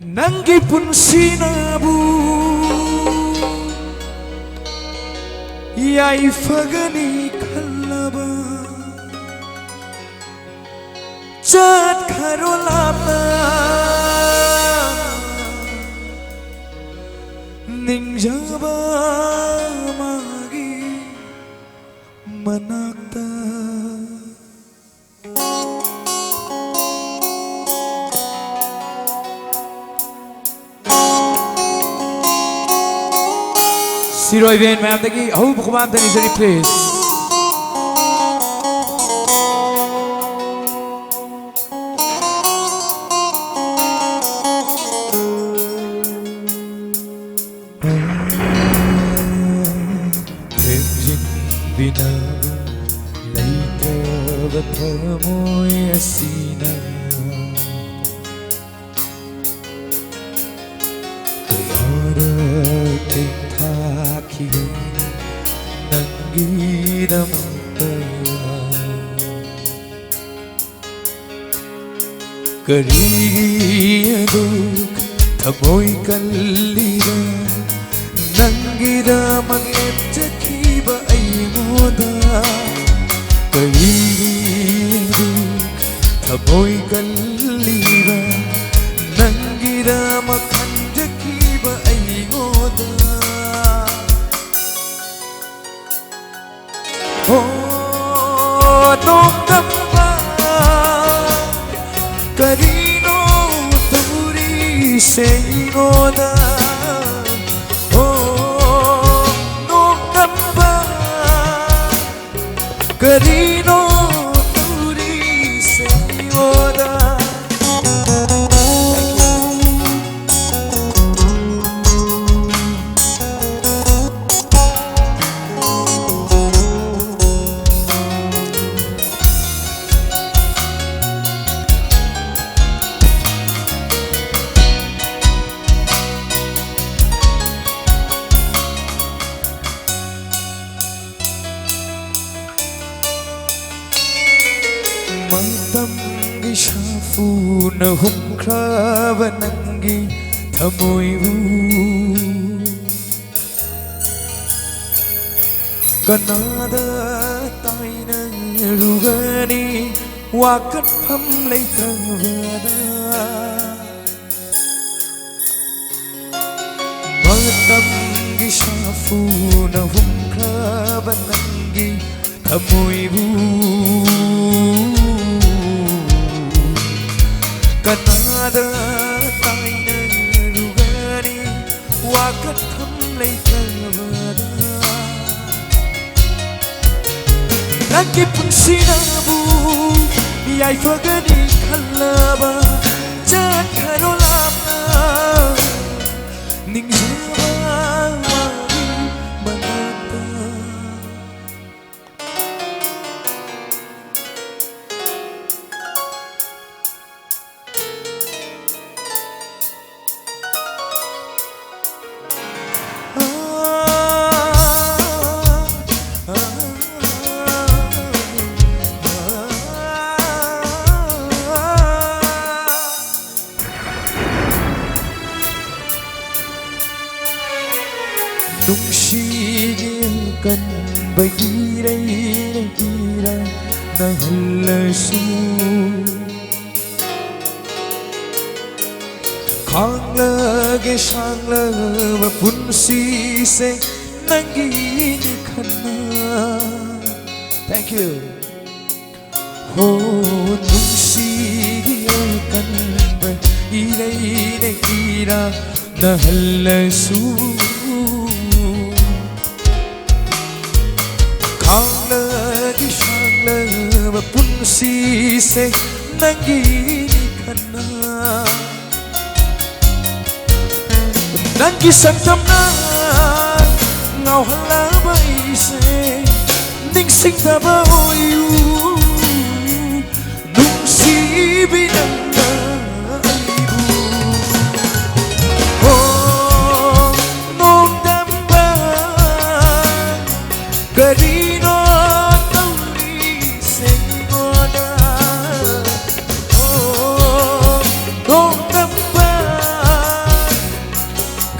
Nanggi punsinabu Yai fagani khallaba Chat kharolapna Ningjaba magi manakta Siroy Vin ma'am tagi ahu bukumam tani sari please Renjin bina laita bathamoy asina Karigi duk thamoy kallida Nangida mangem jakiba ay moda Karigi duk thamoy kallida Nangida makhan jakiba ay moda Oh nokamba Karino turi seingoda Oh nokamba Karino turi seingoda Matamgi shafu na humkrava nangi thamoivu Kanada taina rugani wakat pham lay thavada Matamgi shafu na humkrava nangi thamoivu Kanada taina rugani wakat tham lay thavada Nanggi punsinabu yai fagani khallaba Chat kharolapna ningjaba magi manakta Nungsigikan bagiray-ira na halasu Kanglage sangla punsi se nangini khana Thank you Oh nungsigikan bagiray-ira na halasu Kanglagi sangla punsi se nangini khana Nanggi samtamna ngau hala bai se ningsing taba oyu nungsi binanga aibu Oh nokdamba Karino tauri sengoda Oh nokdamba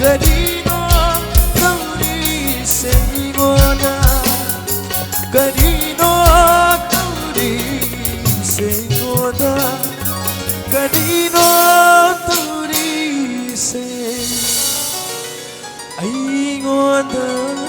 Kanino kauri sa ingoda Kanino kauri sa ingoda Kanino kauri sa ingoda